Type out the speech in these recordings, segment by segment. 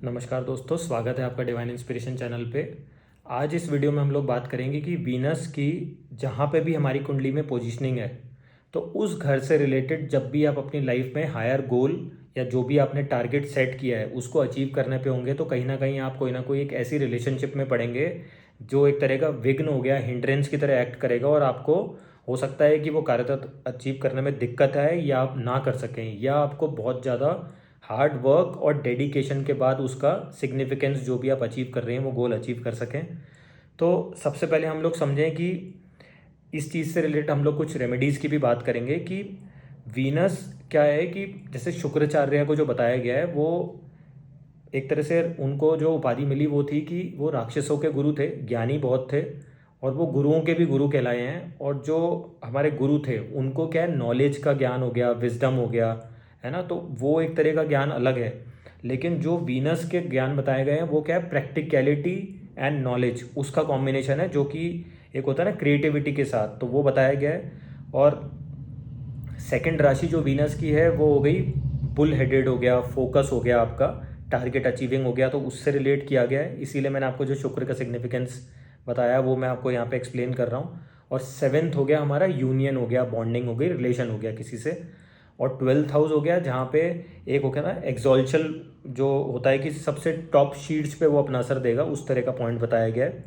नमस्कार दोस्तों, स्वागत है आपका डिवाइन इंस्पिरेशन चैनल पे। आज इस वीडियो में हम लोग बात करेंगे कि वीनस की जहाँ पे भी हमारी कुंडली में पोजीशनिंग है, तो उस घर से रिलेटेड जब भी आप अपनी लाइफ में हायर गोल या जो भी आपने टारगेट सेट किया है उसको अचीव करने पे होंगे, तो कहीं आप कोई ना कोई एक ऐसी रिलेशनशिप में पड़ेंगे जो एक तरह का विघ्न हो गया, हिंड्रेंस की तरह एक्ट करेगा और आपको हो सकता है कि वो कार्य अचीव करने में दिक्कत आए या आप ना कर सकें, या आपको बहुत ज़्यादा हार्ड वर्क और डेडिकेशन के बाद उसका सिग्निफिकेंस जो भी आप अचीव कर रहे हैं वो गोल अचीव कर सकें। तो सबसे पहले हम लोग समझें कि इस चीज़ से रिलेटेड हम लोग कुछ रेमेडीज़ की भी बात करेंगे कि वीनस क्या है, कि जैसे शुक्राचार्य को जो बताया गया है वो एक तरह से उनको जो उपाधि मिली वो थी कि वो राक्षसों के गुरु थे, ज्ञानी बहुत थे और वो गुरुओं के भी गुरु कहलाए हैं। और जो हमारे गुरु थे उनको क्या है, नॉलेज का ज्ञान हो गया, विजडम हो गया, है ना। तो वो एक तरह का ज्ञान अलग है, लेकिन जो वीनस के ज्ञान बताए गए हैं वो क्या है, प्रैक्टिकलिटी एंड नॉलेज, उसका कॉम्बिनेशन है, जो कि एक होता है ना क्रिएटिविटी के साथ, तो वो बताया गया है। और सेकंड राशि जो वीनस की है वो हो गई बुल हेडेड, हो गया फोकस, हो गया आपका टारगेट अचीविंग, हो गया, तो उससे रिलेट किया गया है। इसीलिए मैंने आपको जो शुक्र का सिग्निफिकेंस बताया वो मैं आपको यहाँ पे एक्सप्लेन कर रहा हूँ। और सेवेंथ हो गया हमारा यूनियन, हो गया बॉन्डिंग, हो गई रिलेशन, हो गया किसी से। और 12th हाउस हो गया जहाँ पे एक हो गया ना एक्सॉल्शन, जो होता है कि सबसे टॉप शीट्स पे वो अपना असर देगा, उस तरह का पॉइंट बताया गया है।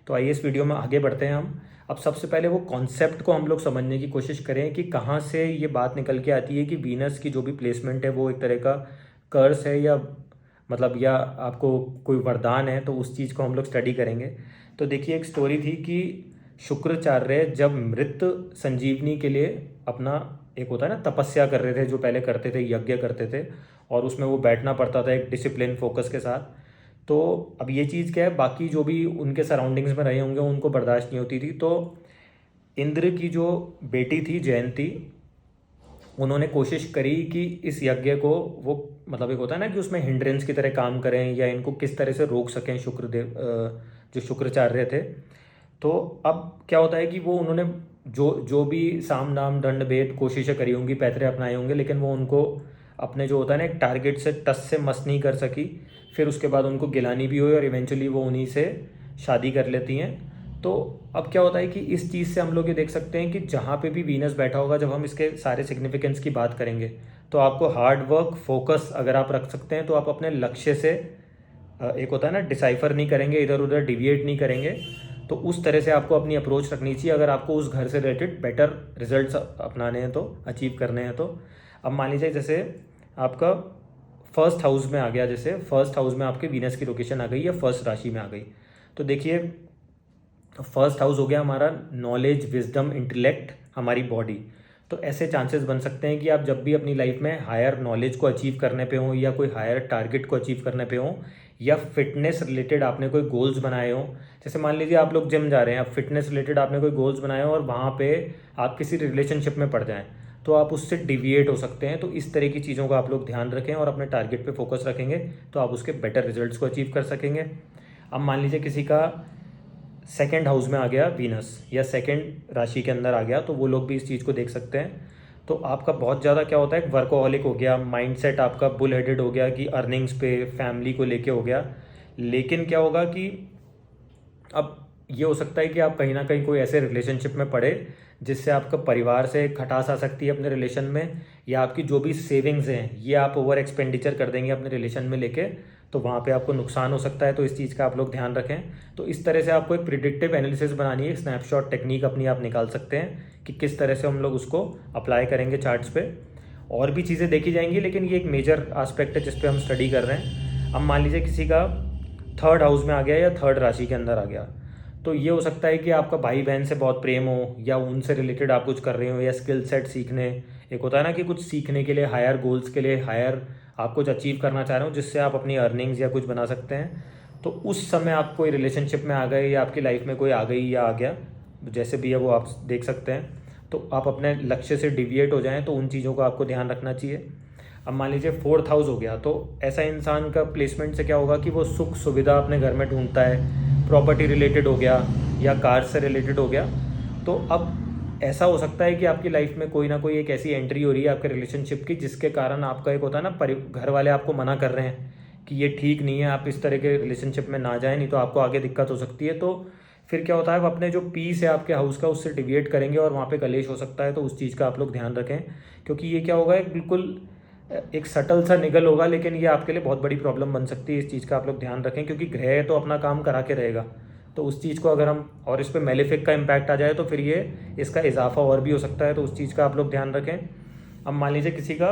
तो आइए इस वीडियो में आगे बढ़ते हैं हम। अब सबसे पहले वो कॉन्सेप्ट को हम लोग समझने की कोशिश करें कि कहाँ से ये बात निकल के आती है कि वीनस की जो भी प्लेसमेंट है वो एक तरह का कर्स है, या मतलब या आपको कोई वरदान है, तो उस चीज़ को हम लोग स्टडी करेंगे। तो देखिए, एक स्टोरी थी कि शुक्राचार्य जब मृत संजीवनी के लिए अपना एक होता है ना तपस्या कर रहे थे, जो पहले करते थे, यज्ञ करते थे, और उसमें वो बैठना पड़ता था एक डिसिप्लिन फोकस के साथ। तो अब ये चीज़ क्या है, बाकी जो भी उनके सराउंडिंग्स में रहे होंगे उनको बर्दाश्त नहीं होती थी। तो इंद्र की जो बेटी थी जयंती, उन्होंने कोशिश करी कि इस यज्ञ को वो मतलब एक होता है ना कि उसमें हिंड्रेंस की तरह काम करें या इनको किस तरह से रोक सकें शुक्रदेव, जो शुक्राचार्य थे। तो अब क्या होता है कि वो उन्होंने जो जो भी साम दाम दंड भेद कोशिशें करी होंगी, पैतरे अपनाए होंगे, लेकिन वो उनको अपने जो होता है ना एक टारगेट से टस से मस नहीं कर सकी। फिर उसके बाद उनको गिलानी भी हुई और इवेंचुअली वो उन्हीं से शादी कर लेती हैं। तो अब क्या होता है कि इस चीज़ से हम लोग ये देख सकते हैं कि जहाँ पे भी वीनस बैठा होगा, जब हम इसके सारे सिग्निफिकेंस की बात करेंगे, तो आपको हार्ड वर्क फोकस अगर आप रख सकते हैं तो आप अपने लक्ष्य से एक होता है ना डिसाइफर नहीं करेंगे, इधर उधर डिविएट नहीं करेंगे। तो उस तरह से आपको अपनी अप्रोच रखनी चाहिए अगर आपको उस घर से रिलेटेड बेटर रिजल्ट्स अपनाने हैं, तो अचीव करने हैं। तो अब मान लीजिए जैसे आपका फर्स्ट हाउस में आ गया, जैसे फर्स्ट हाउस में आपके वीनस की लोकेशन आ गई या फर्स्ट राशि में आ गई, तो देखिए फर्स्ट हाउस हो गया हमारा नॉलेज, विजडम, इंटेलेक्ट, हमारी बॉडी। तो ऐसे चांसेस बन सकते हैं कि आप जब भी अपनी लाइफ में हायर नॉलेज को अचीव करने पे हो, या कोई हायर टारगेट को अचीव करने पे हो, या फिटनेस रिलेटेड आपने कोई गोल्स बनाए हो, जैसे मान लीजिए आप लोग जिम जा रहे हैं, आप फिटनेस रिलेटेड आपने कोई गोल्स बनाए हो और वहाँ पे आप किसी रिलेशनशिप में पड़ जाएं, तो आप उससे डिविएट हो सकते हैं। तो इस तरह की चीज़ों का आप लोग ध्यान रखें और अपने टारगेट पे फोकस रखेंगे तो आप उसके बेटर रिजल्ट्स को अचीव कर सकेंगे। अब मान लीजिए किसी का सेकंड हाउस में आ गया वीनस, या सेकंड राशि के अंदर आ गया, तो वो लोग भी इस चीज़ को देख सकते हैं। तो आपका बहुत ज़्यादा क्या होता है, वर्कोहॉलिक हो गया, माइंडसेट आपका बुल हेडेड हो गया कि अर्निंग्स पे, फैमिली को लेके हो गया। लेकिन क्या होगा कि अब ये हो सकता है कि आप कहीं ना कहीं कोई ऐसे रिलेशनशिप में पड़े जिससे आपका परिवार से खटास आ सकती है अपने रिलेशन में, या आपकी जो भी सेविंग्स हैं ये आप ओवर एक्सपेंडिचर कर देंगे अपने रिलेशन में लेके, तो वहाँ पे आपको नुकसान हो सकता है। तो इस चीज़ का आप लोग ध्यान रखें। तो इस तरह से आपको एक प्रिडिक्टिव एनालिसिस बनानी है, स्नैपशॉट टेक्निक अपनी आप निकाल सकते हैं कि किस तरह से हम लोग उसको अप्लाई करेंगे चार्ट्स पे। और भी चीज़ें देखी जाएंगी, लेकिन ये एक मेजर आस्पेक्ट है जिस पे हम स्टडी कर रहे हैं। अब मान लीजिए किसी का थर्ड हाउस में आ गया या थर्ड राशि के अंदर आ गया, तो ये हो सकता है कि आपका भाई बहन से बहुत प्रेम हो, या उनसे रिलेटेड आप कुछ कर रहे हो, या स्किल सेट सीखने, एक होता है ना कि कुछ सीखने के लिए, हायर गोल्स के लिए, हायर आप कुछ अचीव करना चाह रहे हो जिससे आप अपनी अर्निंग्स या कुछ बना सकते हैं। तो उस समय आप कोई रिलेशनशिप में आ गए या आपकी लाइफ में कोई आ गई या आ गया, जैसे भी है वो आप देख सकते हैं, तो आप अपने लक्ष्य से डिविएट हो जाएं, तो उन चीज़ों का आपको ध्यान रखना चाहिए। अब मान लीजिए फोर्थ हाउस हो गया, तो ऐसा इंसान का प्लेसमेंट से क्या होगा कि वो सुख सुविधा अपने घर में ढूंढता है, प्रॉपर्टी रिलेटेड हो गया या कार से रिलेटेड हो गया। तो अब ऐसा हो सकता है कि आपकी लाइफ में कोई ना कोई एक ऐसी एंट्री हो रही है आपके रिलेशनशिप की जिसके कारण आपका एक होता है ना घर वाले आपको मना कर रहे हैं कि ये ठीक नहीं है, आप इस तरह के रिलेशनशिप में ना जाएं, नहीं तो आपको आगे दिक्कत हो सकती है। तो फिर क्या होता है, आप अपने जो पीस है आपके हाउस का उससे डिविएट करेंगे और वहाँ पे कलेश हो सकता है। तो उस चीज़ का आप लोग ध्यान रखें, क्योंकि ये क्या होगा, एक बिल्कुल एक सटल सा निगल होगा, लेकिन ये आपके लिए बहुत बड़ी प्रॉब्लम बन सकती है। इस चीज़ का आप लोग ध्यान रखें, क्योंकि ग्रह तो अपना काम करा के रहेगा। तो उस चीज़ को अगर हम और इस पर मेलेफिक का इम्पैक्ट आ जाए तो फिर ये इसका इजाफा और भी हो सकता है। तो उस चीज़ का आप लोग ध्यान रखें। अब मान लीजिए किसी का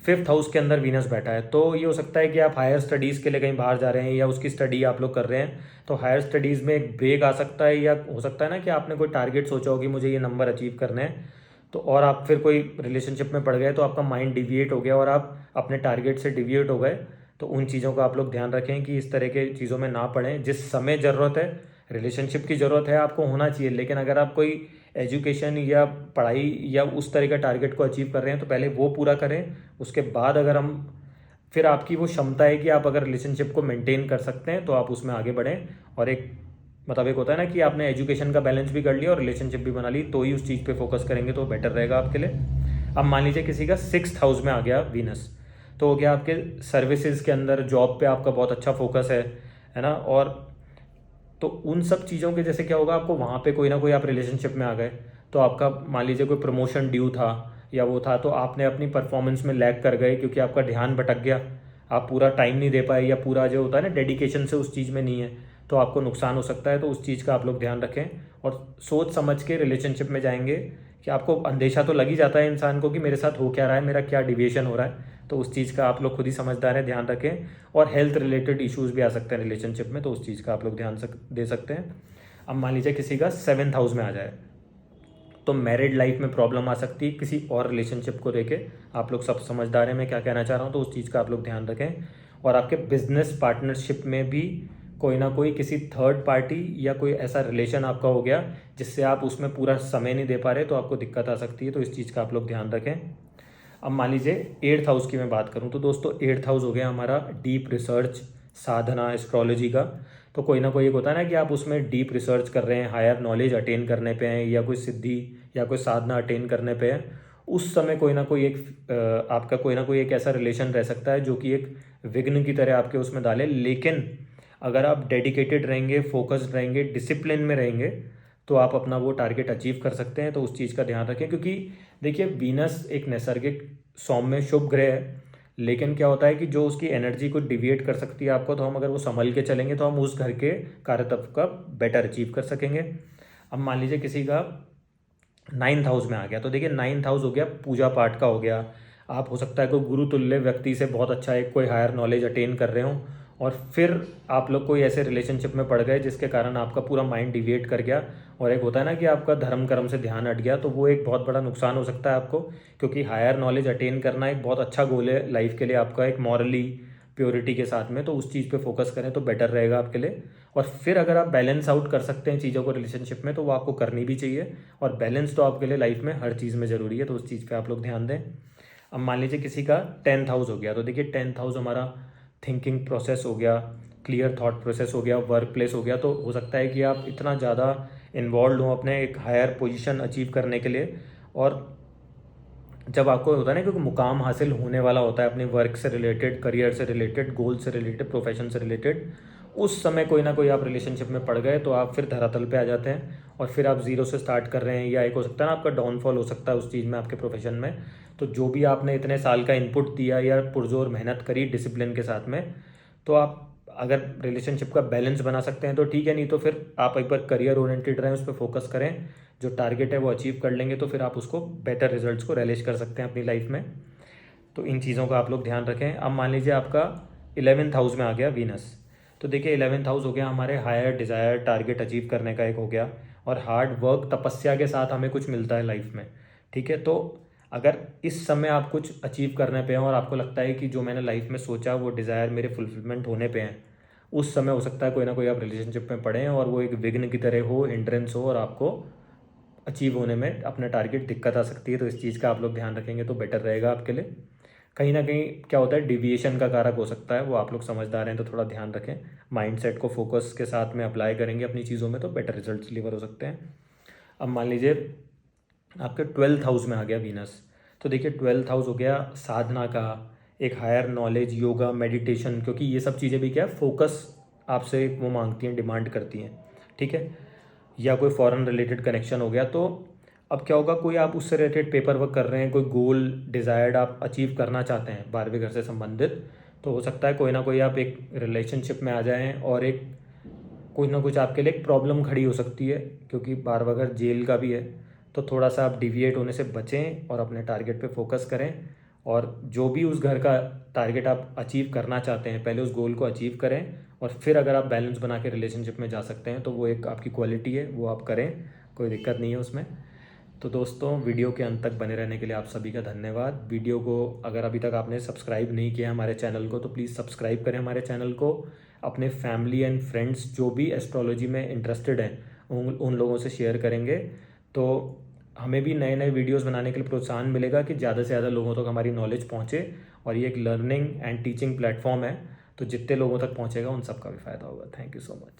5th हाउस के अंदर वीनस बैठा है, तो ये हो सकता है कि आप हायर स्टडीज़ के लिए कहीं बाहर जा रहे हैं या उसकी स्टडी आप लोग कर रहे हैं, तो हायर स्टडीज़ में एक ब्रेक आ सकता है। या हो सकता है ना कि आपने कोई टारगेट सोचा हो कि मुझे ये नंबर अचीव करने हैं, तो और आप फिर कोई रिलेशनशिप में पड़ गए, तो आपका माइंड डिविएट हो गया और आप अपने टारगेट से डिविएट हो गए। तो उन चीज़ों का आप लोग ध्यान रखें कि इस तरह के चीज़ों में ना पड़ें। जिस समय ज़रूरत है, रिलेशनशिप की ज़रूरत है, आपको होना चाहिए, लेकिन अगर आप कोई एजुकेशन या पढ़ाई या उस तरह का टारगेट को अचीव कर रहे हैं तो पहले वो पूरा करें। उसके बाद अगर हम फिर आपकी वो क्षमता है कि आप अगर रिलेशनशिप को मेंटेन कर सकते हैं तो आप उसमें आगे बढ़ें। और एक मतलब एक होता है ना कि आपने एजुकेशन का बैलेंस भी कर लिया और रिलेशनशिप भी बना ली, तो ही उस चीज़ पे फोकस करेंगे तो बेटर रहेगा आपके लिए। अब मान लीजिए किसी का 6th हाउस में आ गया वीनस, तो हो गया आपके सर्विसेज के अंदर, जॉब पे आपका बहुत अच्छा फोकस है ना। और तो उन सब चीज़ों के जैसे क्या होगा, आपको वहाँ पे कोई ना कोई आप रिलेशनशिप में आ गए, तो आपका मान लीजिए कोई प्रमोशन ड्यू था या वो था, तो आपने अपनी परफॉर्मेंस में लैग कर गए क्योंकि आपका ध्यान भटक गया, आप पूरा टाइम नहीं दे पाए या पूरा जो होता है ना डेडिकेशन से उस चीज़ में नहीं है, तो आपको नुकसान हो सकता है। तो उस चीज़ का आप लोग ध्यान रखें और सोच समझ के रिलेशनशिप में जाएंगे। कि आपको अंदेशा तो लग ही जाता है इंसान को कि मेरे साथ हो क्या रहा है, मेरा क्या डिविएशन हो रहा है, तो उस चीज़ का आप लोग खुद ही समझदार हैं, ध्यान रखें। और हेल्थ रिलेटेड इश्यूज़ भी आ सकते हैं रिलेशनशिप में, तो उस चीज़ का आप लोग ध्यान दे सकते हैं। अब मान लीजिए किसी का 7th हाउस में आ जाए, तो मैरिड लाइफ में प्रॉब्लम आ सकती है किसी और रिलेशनशिप को लेके। आप लोग सब समझदार हैं मैं क्या कहना चाह रहा हूँ, तो उस चीज़ का आप लोग ध्यान रखें। और आपके बिजनेस पार्टनरशिप में भी कोई ना कोई किसी थर्ड पार्टी या कोई ऐसा रिलेशन आपका हो गया जिससे आप उसमें पूरा समय नहीं दे पा रहे, तो आपको दिक्कत आ सकती है। तो इस चीज़ का आप लोग ध्यान रखें। अब मान लीजिए 8th हाउस की मैं बात करूं, तो दोस्तों 8th हाउस हो गया हमारा डीप रिसर्च, साधना, एस्ट्रोलॉजी का। तो कोई ना कोई एक होता है ना कि आप उसमें डीप रिसर्च कर रहे हैं, हायर नॉलेज अटेन करने पे हैं, या कोई सिद्धि या कोई साधना अटेन करने पे है। उस समय कोई ना कोई एक आपका कोई ना कोई एक ऐसा रिलेशन रह सकता है जो कि एक विघ्न की तरह आपके उसमें डाले। लेकिन अगर आप डेडिकेटेड रहेंगे, फोकस्ड रहेंगे, डिसिप्लिन में रहेंगे, तो आप अपना वो टारगेट अचीव कर सकते हैं। तो उस चीज़ का ध्यान रखें, क्योंकि देखिए वीनस एक नैसर्गिक सौम्य शुभ ग्रह है, लेकिन क्या होता है कि जो उसकी एनर्जी को डिविएट कर सकती है आपको, तो हम अगर वो संभल के चलेंगे तो हम उस घर के कार्यतत्व का बेटर अचीव कर सकेंगे। अब मान लीजिए किसी का 9th हाउस में आ गया, तो देखिए 9th हाउस हो गया पूजा पाठ का हो गया। आप हो सकता है कोई गुरु तुल्य व्यक्ति से बहुत अच्छा एक कोई हायर नॉलेज अटेन कर रहे हो और फिर आप लोग कोई ऐसे रिलेशनशिप में पड़ गए जिसके कारण आपका पूरा माइंड डिविएट कर गया और एक होता है ना कि आपका धर्म कर्म से ध्यान हट गया, तो वो एक बहुत बड़ा नुकसान हो सकता है आपको। क्योंकि हायर नॉलेज अटेन करना एक बहुत अच्छा गोल है लाइफ के लिए आपका, एक मॉरली प्योरिटी के साथ में, तो उस चीज़ पे फोकस करें तो बेटर रहेगा आपके लिए। और फिर अगर आप बैलेंस आउट कर सकते हैं चीज़ों को रिलेशनशिप में, तो वो आपको करनी भी चाहिए। और बैलेंस तो आपके लिए लाइफ में हर चीज़ में ज़रूरी है, तो उस चीज़ पे आप लोग ध्यान दें। अब मान लीजिए किसी का 10th हाउस हो गया, तो देखिए 10th हाउस हमारा थिंकिंग प्रोसेस हो गया, क्लियर थॉट प्रोसेस हो गया, वर्क प्लेस हो गया। तो हो सकता है कि आप इतना ज़्यादा इन्वॉल्व हो अपने एक हायर पोजीशन अचीव करने के लिए, और जब आपको होता है ना क्योंकि मुकाम हासिल होने वाला होता है अपने वर्क से रिलेटेड, करियर से रिलेटेड, गोल से रिलेटेड, प्रोफेशन से रिलेटेड, उस समय कोई ना कोई आप रिलेशनशिप में पड़ गए तो आप फिर धरातल पे आ जाते हैं और फिर आप ज़ीरो से स्टार्ट कर रहे हैं, या एक हो सकता है ना आपका डाउनफॉल हो सकता है उस चीज़ में, आपके प्रोफेशन में। तो जो भी आपने इतने साल का इनपुट दिया या पुरजोर मेहनत करी डिसिप्लिन के साथ में, तो आप अगर रिलेशनशिप का बैलेंस बना सकते हैं तो ठीक है, नहीं तो फिर आप एक बार करियर ओरिएंटेड रहें, उस पर फोकस करें, जो टारगेट है वो अचीव कर लेंगे तो फिर आप उसको बेटर रिजल्ट्स को रिलीज कर सकते हैं अपनी लाइफ में। तो इन चीज़ों का आप लोग ध्यान रखें। अब मान लीजिए आपका 11th हाउस में आ गया वीनस, तो देखिए 11th हाउस हो गया हमारे हायर डिज़ायर, टारगेट अचीव करने का एक हो गया, और हार्ड वर्क, तपस्या के साथ हमें कुछ मिलता है लाइफ में, ठीक है। तो अगर इस समय आप कुछ अचीव करने पे हैं और आपको लगता है कि जो मैंने लाइफ में सोचा वो डिज़ायर मेरे फुलफिलमेंट होने पे हैं, उस समय हो सकता है कोई ना कोई आप रिलेशनशिप में पड़े हैं और वो एक विघ्न की तरह हो, हिंड्रेंस हो, और आपको अचीव होने में अपना टारगेट दिक्कत आ सकती है। तो इस चीज़ का आप लोग ध्यान रखेंगे तो बेटर रहेगा आपके लिए। कहीं ना कहीं क्या होता है डिविएशन का कारक हो सकता है, वो आप लोग समझदार हैं तो थोड़ा ध्यान रखें। माइंडसेट को फोकस के साथ में अप्लाई करेंगे अपनी चीज़ों में तो बेटर रिजल्ट्स डिलीवर हो सकते हैं। अब मान लीजिए आपके 12th हाउस में आ गया वीनस, तो देखिए 12th हाउस हो गया साधना का, एक हायर नॉलेज, योगा, मेडिटेशन, क्योंकि ये सब चीज़ें भी क्या है, फोकस आपसे वो मांगती हैं, डिमांड करती हैं, ठीक है। या कोई फॉरेन रिलेटेड कनेक्शन हो गया। तो अब क्या होगा, कोई आप उससे रिलेटेड पेपर वर्क कर रहे हैं, कोई गोल डिज़ायर्ड आप अचीव करना चाहते हैं 12वें घर से संबंधित, तो हो सकता है कोई ना कोई आप एक रिलेशनशिप में आ जाएं और एक कुछ ना कुछ आपके लिए एक प्रॉब्लम खड़ी हो सकती है, क्योंकि 12वां घर जेल का भी है। तो थोड़ा सा आप डिविएट होने से बचें और अपने टारगेट पे फोकस करें, और जो भी उस घर का टारगेट आप अचीव करना चाहते हैं पहले उस गोल को अचीव करें, और फिर अगर आप बैलेंस बना के रिलेशनशिप में जा सकते हैं तो वो एक आपकी क्वालिटी है, वो आप करें, कोई दिक्कत नहीं है उसमें। तो दोस्तों, वीडियो के अंत तक बने रहने के लिए आप सभी का धन्यवाद। वीडियो को अगर अभी तक आपने सब्सक्राइब नहीं किया हमारे चैनल को, तो प्लीज़ सब्सक्राइब करें हमारे चैनल को। अपने फैमिली एंड फ्रेंड्स जो भी एस्ट्रोलॉजी में इंटरेस्टेड हैं उन लोगों से शेयर करेंगे, तो हमें भी नए नए वीडियोस बनाने के लिए प्रोत्साहन मिलेगा कि ज़्यादा से ज़्यादा लोगों तक हमारी नॉलेज पहुँचे। और ये एक लर्निंग एंड टीचिंग प्लेटफॉर्म है, तो जितने लोगों तक पहुँचेगा उन सबका भी फ़ायदा होगा। Thank you so much.